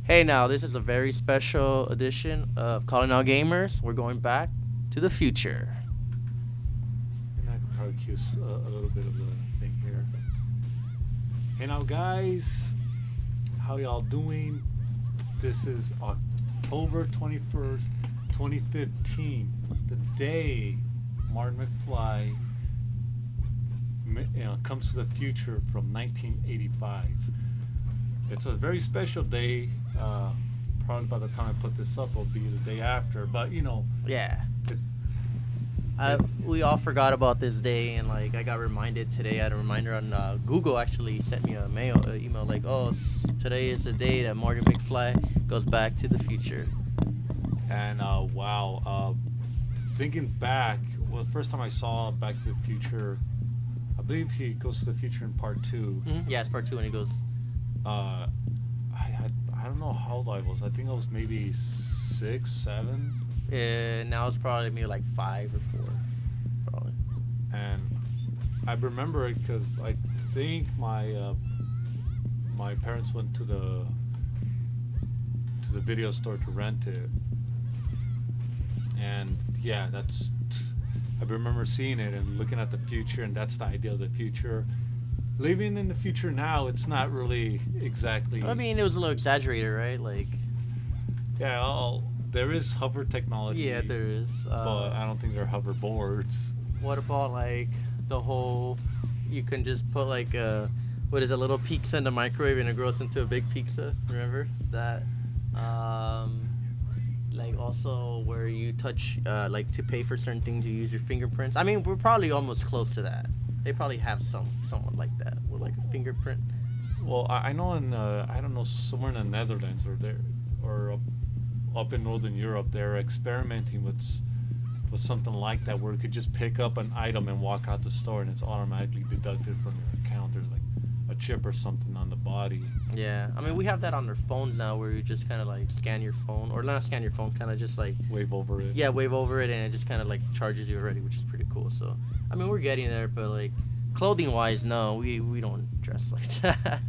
Hey, now this is a very special edition of Calling Out Gamers. We're going back to the future. And I could probably use a little bit of the thing here. Hey now, guys, how y'all doing? This is October 21st, 2015, the day Martin McFly comes to the future from 1985. It's a very special day. Probably by the time I put this up, it'll be the day after. But Yeah, it, I it, we all forgot about this day, and I got reminded today. I had a reminder on Google actually sent me a email like, oh, today is the day that Marty McFly goes back to the future. and wow, thinking back, well, the first time I saw Back to the Future, I believe he goes to the future in part 2. Yeah, it's part two, and he goes. Uh, I don't know how old I was. I think I was maybe 6, 7, Now it's probably maybe like 5 or 4, probably. and I remember it because I think my parents went to the video store to rent it, and yeah, that's I remember seeing it and looking at the future, and that's the idea of the future. Living in the future now, it's not really exactly. I mean, it was a little exaggerated, right? Like, Yeah, there is hover technology. yeah, there is. But I don't think they're hoverboards. What about like the whole? You can just put like what is a little pizza in the microwave and it grows into a big pizza. Remember that? Like also where you touch like to pay for certain things you use your fingerprints. I mean, we're probably almost close to that. They probably have someone like that with like a fingerprint. Well, I know in I don't know, somewhere in the Netherlands or up in Northern Europe, they're experimenting with something like that, where you could just pick up an item and walk out the store and it's automatically deducted from your account. There's like a chip or something on the body. Yeah, I mean we have that on our phones now, where you just kind of like scan your phone, or not scan your phone, kind of just like Wave over it. yeah, wave over it, and it just kind of like charges you already, which is pretty cool. So, I mean, we're getting there, but like clothing wise, no, we don't dress like that.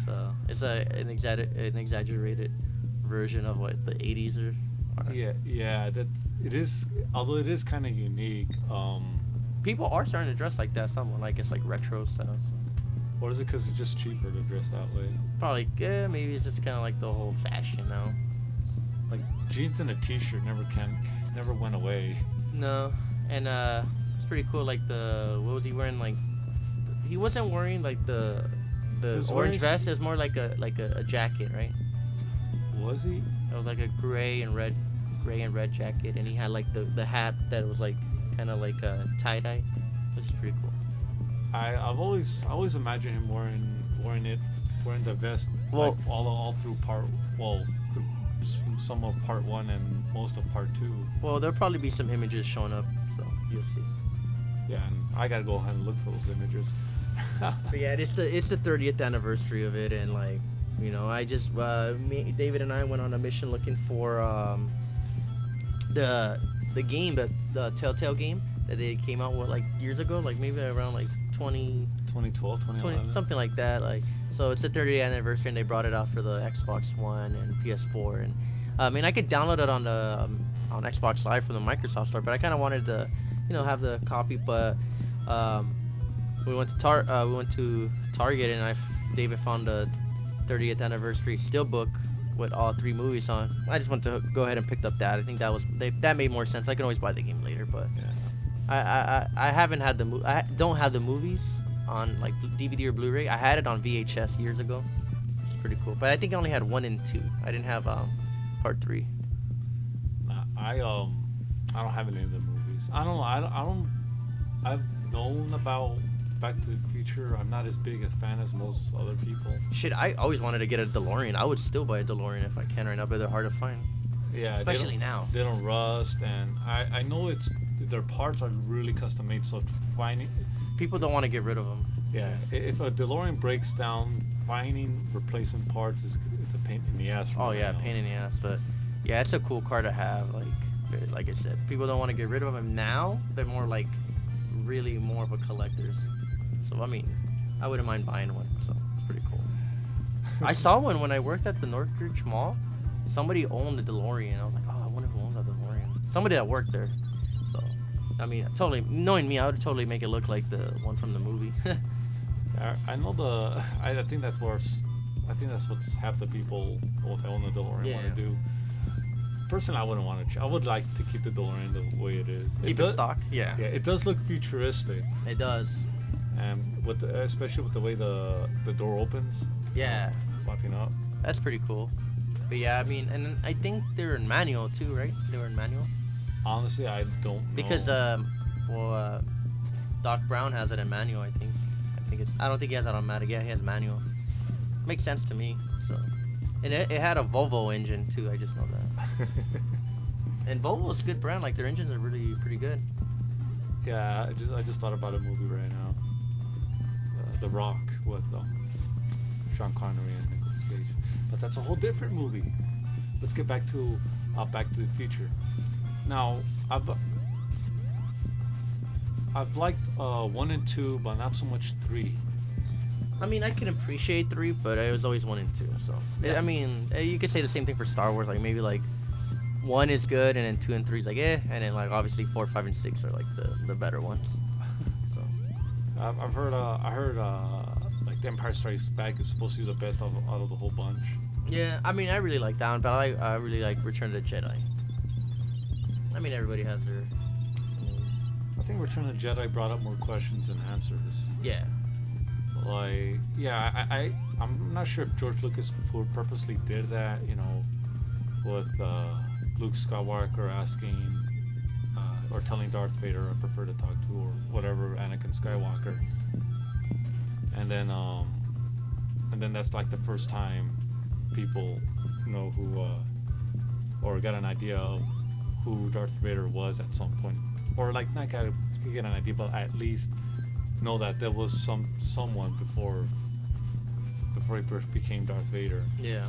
So it's an exaggerated version of what the '80s are. Yeah, that it is. Although it is kind of unique. People are starting to dress like that. Someone like it's like retro style. So. Or is it because it's just cheaper to dress that way? Probably, yeah, maybe it's just kind of like the whole fashion now. Like jeans and a t-shirt never went away. No, and it's pretty cool. Like what was he wearing? Like he wasn't wearing like He the was orange wearing vest. It was more like a jacket, right? Was he? It was like a gray and red jacket, and he had like the hat that was like kind of like a tie dye, which is pretty cool. I've always imagined him wearing the vest, Well, like all through through some of part 1 and most of part 2. well, there'll probably be some images showing up, so you'll see. Yeah, and I gotta go ahead and look for those images. But yeah, it's the 30th anniversary of it, and like I just David and I went on a mission looking for the game, the Telltale game that they came out with like years ago, like maybe around like 2012, 2011. something like that. Like, so it's the 30th anniversary, and they brought it out for the Xbox One and PS4. And I mean, I could download it on the on Xbox Live from the Microsoft Store, but I kind of wanted to, have the copy. But we went to Target, and David found the 30th anniversary steelbook with all 3 movies on. I just want to go ahead and picked up that. I think that made more sense. I can always buy the game later, but Yeah. I haven't had I don't have the movies on like DVD or Blu-ray. I had it on VHS years ago. It's pretty cool, but I think I only had 1 and 2. I didn't have part 3. Nah, I don't have any of the movies. I don't know. I don't. I've known about Back to the Future. I'm not as big a fan as most other people. Shit, I always wanted to get a DeLorean. I would still buy a DeLorean if I can right now, but they're hard to find, Yeah, especially now. they don't rust, and I know their parts are really custom made. So finding, People don't want to get rid of them. yeah, if a DeLorean breaks down, finding replacement parts it's a pain in the ass. Oh yeah, pain in the ass, but yeah, it's a cool car to have. Like I said, people don't want to get rid of them now. They're more like really more of a collector's. So I mean, I wouldn't mind buying one. So it's pretty cool. I saw one when I worked at the Northridge Mall. Somebody owned a DeLorean. I was like, oh, I wonder who owns that DeLorean. Somebody that worked there. So, I mean, totally knowing me, I would totally make it look like the one from the movie. I know the. I think that's what. I think that's what half the people who own the DeLorean Yeah. want to do. Personally, I wouldn't want to. I would like to keep the DeLorean the way it is. Keep it stock. Yeah. Yeah, it does look futuristic, It does. and especially with the way the door opens. Yeah. Popping up. That's pretty cool. But yeah, I mean, and I think they're in manual too, right? They were in manual. Honestly, I don't know. Because Doc Brown has it in manual. I think it's. I don't think he has it automatic. Yeah, he has manual. Makes sense to me. So, and it had a Volvo engine too. I just know that. And Volvo's a good brand. Like their engines are really pretty good. Yeah, I just thought about a movie right now. The Rock with Sean Connery and Nicolas Cage. But that's a whole different movie. Let's get back to Back to the Future. Now, I've liked 1 and 2, but not so much 3. I mean, I can appreciate 3, but it was always 1 and 2. So, Yeah. I mean, you could say the same thing for Star Wars. Like maybe like 1 is good, and then 2 and 3 is like and then like obviously 4, 5, and 6 are like the better ones. So, I've heard like The Empire Strikes Back is supposed to be the best out of the whole bunch. yeah, I mean, I really like that one, but I really like Return of the Jedi. I mean, everybody has their. I think Return of the Jedi brought up more questions than answers. Yeah. Like, yeah, I'm not sure if George Lucas purposely did that, with Luke Skywalker asking or telling Darth Vader I prefer to talk to, or whatever, Anakin Skywalker, and then that's like the first time people know who or got an idea of who Darth Vader was at some point, or like not get an idea, but at least know that there was someone before he became Darth Vader. Yeah.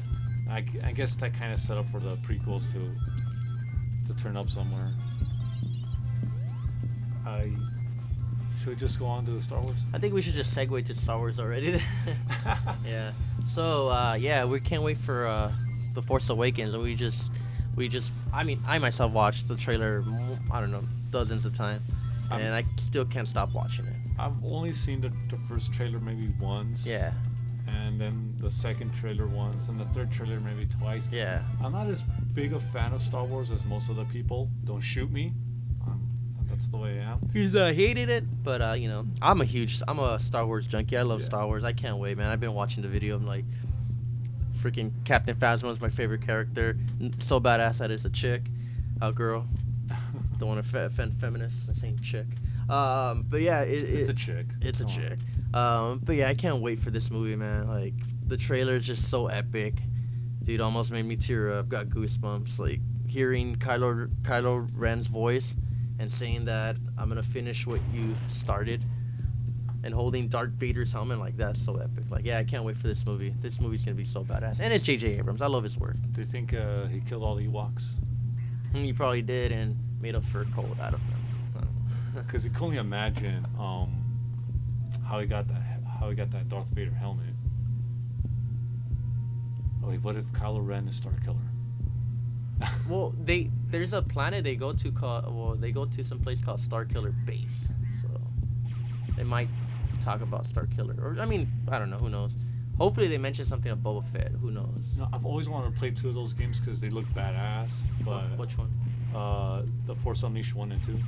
I guess that kind of set up for the prequels to turn up somewhere. Should we just go on to Star Wars? I think we should just segue to Star Wars already. Yeah. So yeah, we can't wait for The Force Awakens, and we just I mean, I myself watched the trailer I don't know, dozens of times, and I still can't stop watching it. I've only seen the first trailer maybe once. Yeah. And then the second trailer once, and the third trailer maybe twice. Yeah. I'm not as big a fan of Star Wars as most of the people. Don't shoot me. That's the way I am. He's hated it, but I'm a Star Wars junkie. I love Star Wars. I can't wait, man. I've been watching the video. I'm like, freaking Captain Phasma is my favorite character. So badass that it's a chick, a girl. Don't want to offend feminists. I'm saying chick. But yeah, it's a chick. It's a chick. But yeah, I can't wait for this movie, man. Like the trailer is just so epic, dude. Almost made me tear up. Got goosebumps. Like hearing Kylo Ren's voice and saying that I'm gonna finish what you started, and holding Darth Vader's helmet, like that's so epic. Like yeah, I can't wait for this movie. This movie's gonna be so badass. And it's J.J. Abrams. I love his work. Do you think he killed all the Ewoks? He probably did, and made a fur coat out of them. Because you can only imagine how he got that Darth Vader helmet. Oh wait, what if Kylo Ren is Starkiller? Well, there's a planet they go to some place called Starkiller Base, so they might talk about Starkiller, or I mean, I don't know, who knows. Hopefully they mention something of Boba Fett. Who knows? No, I've always wanted to play 2 of those games because they look badass. But which one? The Force Unleashed 1 and 2.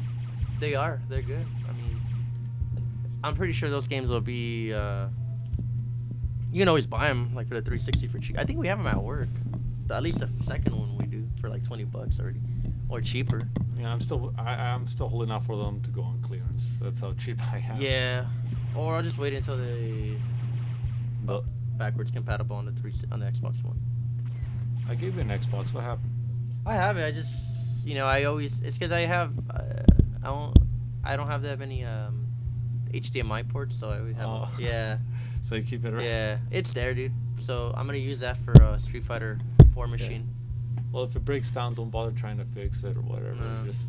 They're good. I mean, I'm pretty sure those games will be. You can always buy them like for the 360 for cheap. I think we have them at work. At least the second one we do for like $20 already, or cheaper. Yeah, I'm still holding out for them to go on clearance. That's how cheap I am. Yeah, or I'll just wait until they backwards compatible on the Xbox One. I gave you an Xbox. What happened? I have it. I just it's because I have I don't have that many HDMI ports, so I always have yeah. So you keep it around. Yeah, it's there, dude. So I'm gonna use that for Street Fighter 4 machine. Yeah. Well, if it breaks down, don't bother trying to fix it or whatever. No. Just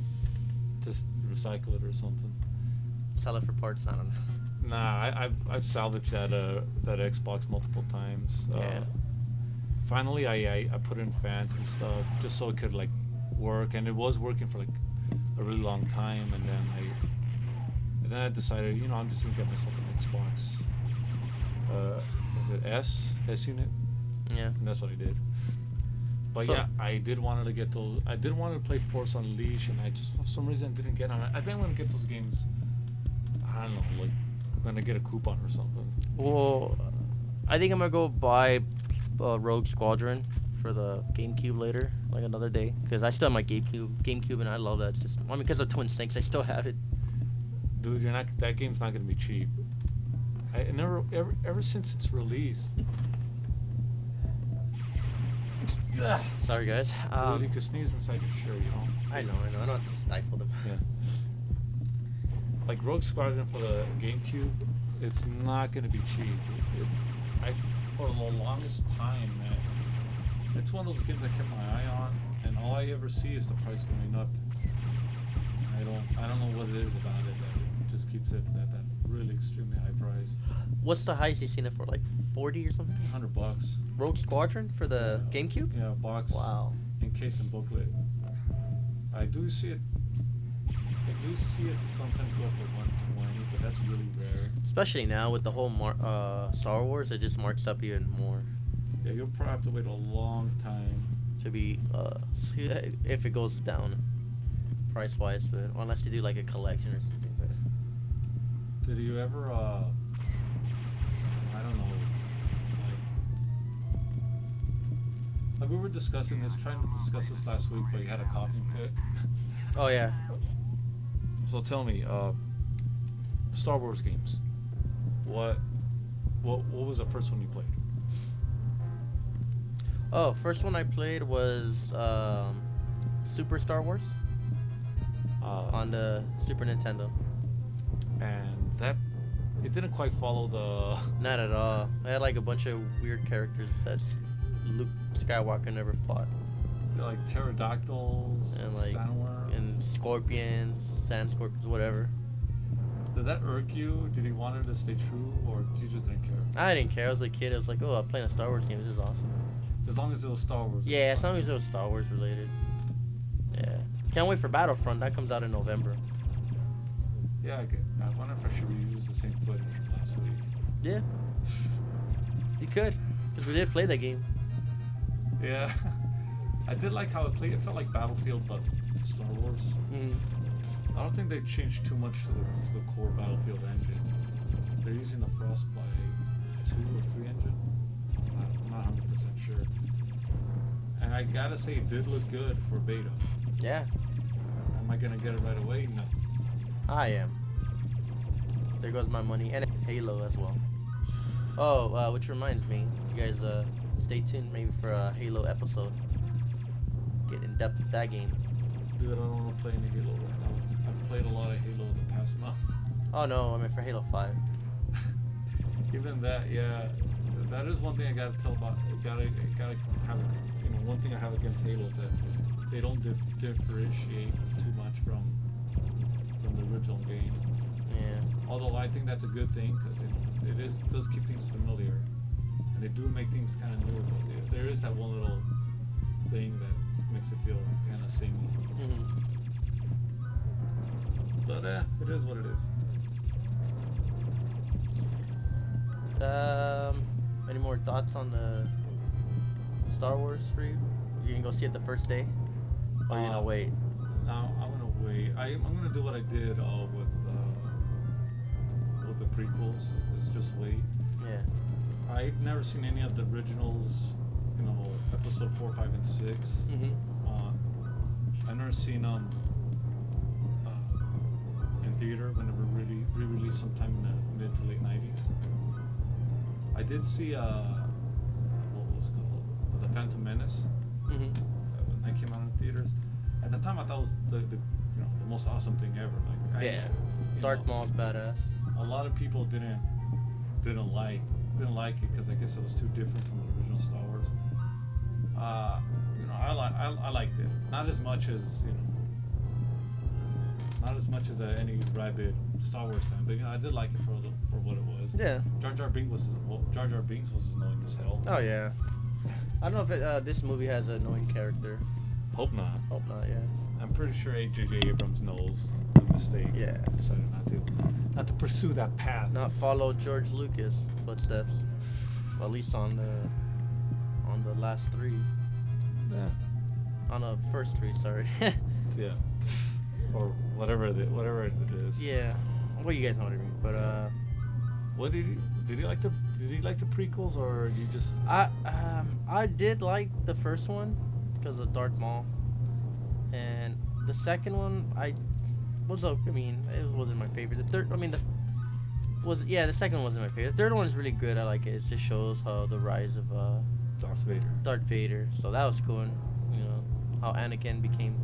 recycle it or something. Sell it for parts. I don't know. Nah, I've salvaged that Xbox multiple times. Yeah. finally I put in fans and stuff just so it could like work, and it was working for like a really long time, and then I decided, you know, I'm just gonna get myself an Xbox. Is it S unit? Yeah. And that's what I did. But So- yeah, I did want to get those. I did want to play Force Unleashed, and I just for some reason didn't get on it. I think I'm gonna get those games. I don't know, like when I get a coupon or something. Well, I think I'm gonna go buy Rogue Squadron for the GameCube later, like another day, because I still have my GameCube, and I love that system. I mean, because of Twin Snakes, I still have it. Dude, you're not. That game's not gonna be cheap. I never ever since its release. Sorry, guys. Dude, you could sneeze inside your shirt, you know. I know. I don't have to stifle them. Yeah. Like Rogue Squadron for the GameCube, it's not gonna be cheap. For the longest time, man, it's one of those games I kept my eye on, and all I ever see is the price going up. I don't know what it is about it that it just keeps it at that really extremely high price. What's the highest you seen it for? Like 40 or something? $100. Rogue Squadron for the GameCube? Yeah, box. Wow. Encased in booklet. I do see it sometimes go for 120, but that's really rare. Especially now with the whole Star Wars, it just marks up even more Yeah, you'll probably have to wait a long time. to be if it goes down price wise, but unless they do like a collection or something. But Did you ever, I don't know, like we were discussing this, trying to discuss this last week, but you had a coughing fit. oh yeah, So tell me, Star Wars games. What was the first one you played? oh, first one I played was Super Star Wars on the Super Nintendo. And that it didn't quite follow the. Not at all. I had like a bunch of weird characters that Luke Skywalker never fought, Like pterodactyls and like sandworms. and scorpions, sand scorpions, whatever. Did that irk you? Did you want it to stay true, or you just didn't care? I didn't care. I was a kid. I was like, oh, I'm playing a Star Wars game. This is awesome. As long as it was Star Wars. Yeah, as long as it was Star Wars related. Yeah. Can't wait for Battlefront. That comes out in November. Yeah, I wonder if I should reuse the same footage from last week. Yeah. You could, because we did play that game. Yeah, I did like how it played. It felt like Battlefield, but Star Wars. Mm. I don't think they changed too much to the core Battlefield engine. They're using the Frostbite 2 or 3 engine. I'm not 100% sure. And I gotta say, it did look good for beta. Yeah, Am I gonna get it right away? No. I am. There goes my money and Halo as well. Oh, which reminds me, you guys stay tuned maybe for a Halo episode. Get in depth with that game. Dude, I don't want to play any Halo right now. I've played a lot of Halo the past month. Oh no, I mean for Halo 5. Even that, yeah, that is one thing I gotta tell about. Gotta have one thing I have against Halo is that they don't differentiate too much from the original game. Yeah. Although I think that's a good thing because it does keep things familiar, and they do make things kind of new. But there is that one little thing that makes it feel kind of samey. Mm-hmm. But it is what it is. Any more thoughts on the Star Wars for you? You gonna go see it the first day? Or you gonna wait? No, I'm gonna wait. I'm gonna do what I did with the prequels. Is just wait. Yeah. I've never seen any of the originals. You know, episode 4, 5, and 6. Mm-hmm. I've never seen them in theater when they were really re-released sometime in the mid to late 90s. I did see what was it called, The Phantom Menace. Mm-hmm. When that came out in theaters. At the time, I thought it was the most awesome thing ever. Like, Yeah. Darth Maul's badass. A lot of people didn't like it because I guess it was too different from the original Star Wars. I liked it. Not as much as any rabid Star Wars fan, but I did like it for what it was. Yeah. Jar Jar Binks was as annoying as hell. Oh yeah. I don't know if this movie has an annoying character. Hope not. Hope not. Yeah. I'm pretty sure J.J. Abrams knows the mistake. Yeah. Decided not to pursue that path. Not follow George Lucas footsteps. Well, at least on the last three. Yeah. On the first three, sorry. Yeah. Or whatever it is. Yeah. Well, you guys know what I mean. But What did he like the prequels, or you just? I did like the first one because of Darth Maul, and the second one it wasn't my favorite. The third, the second one wasn't my favorite. The third one is really good. I like it. It just shows how the rise of Darth Vader. So that was cool. And, you know how Anakin became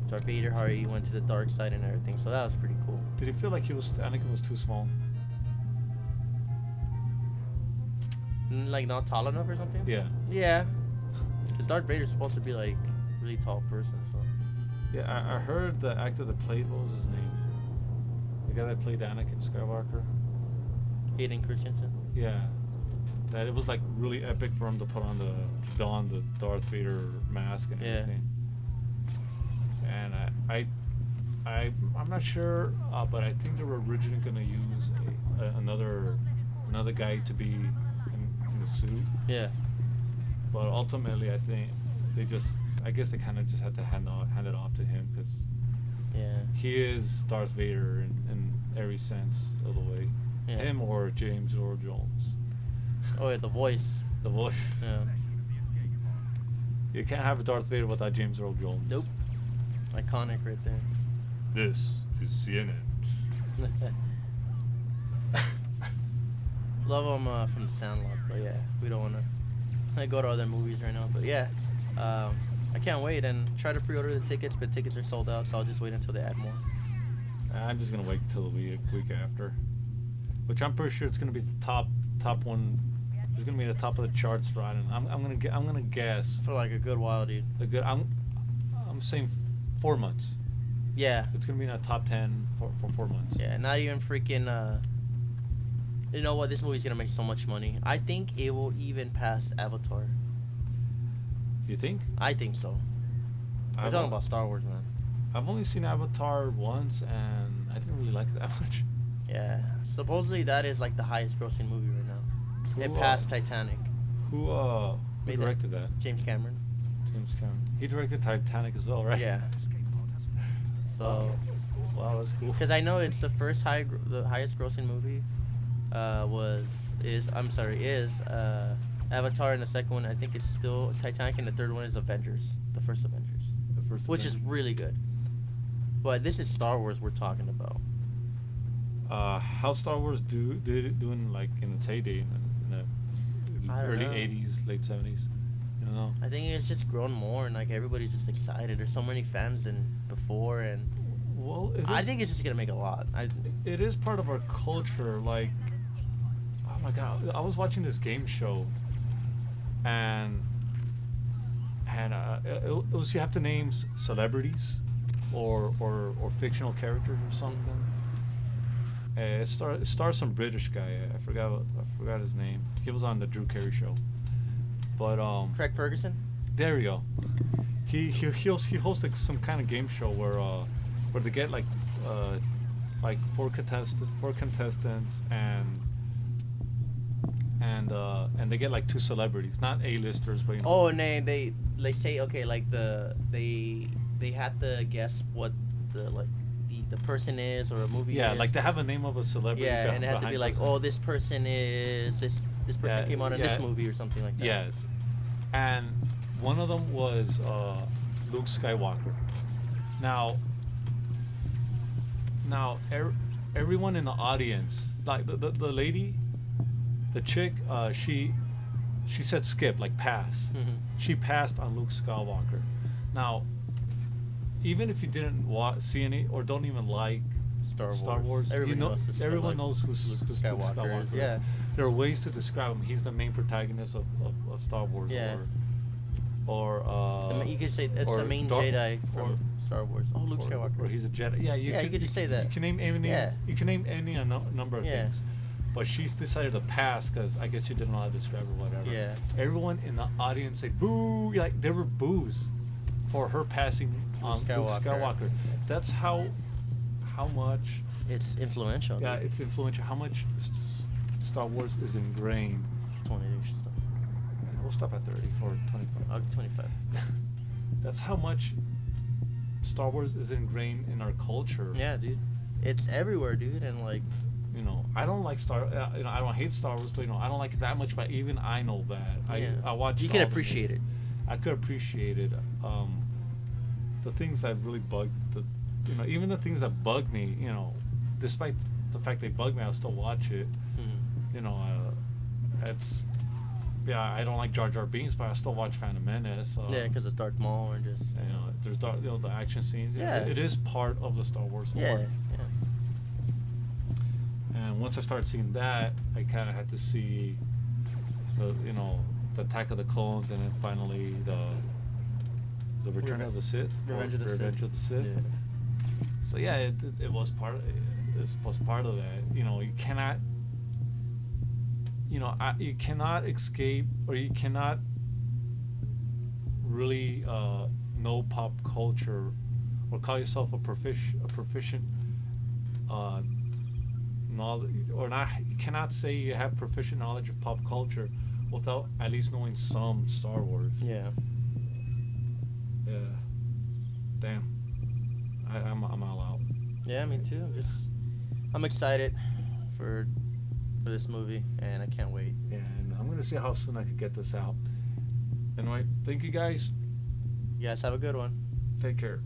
Darth Vader, how he went to the dark side and everything. So that was pretty cool. Did you feel like Anakin was too small? Like not tall enough or something? Yeah. Yeah. Because Darth Vader's supposed to be like really tall person. So. Yeah, I heard the actor that played, what was his name? The guy that played Anakin Skywalker. Hayden Christensen. Yeah. That it was like really epic for him to don the Darth Vader mask and everything. And I'm not sure, but I think they were originally gonna use another guy to be in the suit. Yeah. But ultimately, I think I guess they kind of just had to hand it off to him, because he is Darth Vader in every sense of the way. Yeah. Him or James Earl Jones. Oh yeah, the voice. The voice. Yeah. You can't have a Darth Vader without James Earl Jones. Nope. Iconic right there. This is CNN. Love him from The Sandlot, but yeah, we don't want to go to other movies right now. But yeah, I can't wait and try to pre-order the tickets, but tickets are sold out, so I'll just wait until they add more. I'm just gonna wait until the week after, which I'm pretty sure it's gonna be the top one. It's gonna be the top of the charts for Ireland. I'm gonna guess For like a good while, dude. I'm saying 4 months. Yeah. It's gonna be in the top 10 for 4 months. Yeah, not even freaking. You know what? This movie's gonna make so much money. I think it will even pass Avatar. You think? I think so. We're talking about Star Wars, man. I've only seen Avatar once, and I didn't really like it that much. Yeah. Supposedly that is like the highest grossing movie right now. It passed Titanic. Who directed that? James Cameron. James Cameron. He directed Titanic as well, right? Yeah. So. Wow, that's cool. Because I know it's the first the highest grossing movie. Is Avatar, and the second one I think it's still Titanic, and the third one is Avengers, the first Avengers. Which is really good. But this is Star Wars we're talking about. How Star Wars doing like in its heyday in the early 80s, late 70s? You know? I think it's just grown more, and like everybody's just excited. There's so many fans than before, and I think it's just gonna make a lot. It is part of our culture. Like, oh my god, I was watching this game show, and it was, you have to name celebrities or fictional characters or something. It stars some British guy. I forgot his name. He was on the Drew Carey show. But Craig Ferguson. There you go. He hosts like some kind of game show where they get like four contestants and they get like two celebrities, not A-listers, but you know. Oh, and they say, okay, like they had to guess what the person is, or a movie is. Yeah, like they have a name of a celebrity. Yeah, and it had to be like, oh, this person is this person came out in this movie or something like that. Yes, and one of them was Luke Skywalker. Now, everyone in the audience, like the lady, the chick, she said skip, like pass. Mm-hmm. She passed on Luke Skywalker. Now, even if you didn't see any or don't even like Star Wars, everyone knows who Luke Skywalker is. Yeah. There are ways to describe him. He's the main protagonist of Star Wars. Yeah. Or you could say it's the main Jedi from Star Wars. Oh, Luke Skywalker. Or he's a Jedi. Yeah, you could just say that. You can name anything. Yeah. You can name any number of things. but she's decided to pass because I guess she didn't know how to describe or whatever. Yeah. Everyone in the audience said boo, like there were boos for her passing on Luke Skywalker. That's how much. It's influential. Yeah, Dude. it's influential. How much Star Wars is ingrained. It's 20 years stuff. We'll stop at 30 or 25. I'll get 25. That's how much Star Wars is ingrained in our culture. Yeah, dude. It's everywhere, dude, and like. You know, I don't like I don't hate Star Wars, but I don't like it that much. But even I know that. Yeah. I watch. You can appreciate it. I could appreciate it. The things that really bug even the things that bug me, despite the fact they bug me, I'll still watch it. Mm-hmm. It's I don't like Jar Jar Binks, but I still watch Phantom Menace. Yeah, because it's Darth Maul or just. There's the action scenes. Yeah. It is part of the Star Wars lore. Yeah. And once I started seeing that, I kind of had to see the Attack of the Clones, and then finally the Return of the Sith, Revenge of the Sith. Yeah. So yeah, it was part. It was part of that. You cannot. You cannot escape, or you cannot really know pop culture, or call yourself a proficient knowledge, or not. You cannot say you have proficient knowledge of pop culture without at least knowing some Star Wars. Yeah. Yeah. Damn. I'm all out. Yeah, me too. I'm excited for this movie, and I can't wait. And I'm gonna see how soon I can get this out. Anyway, thank you guys. You guys have a good one. Take care.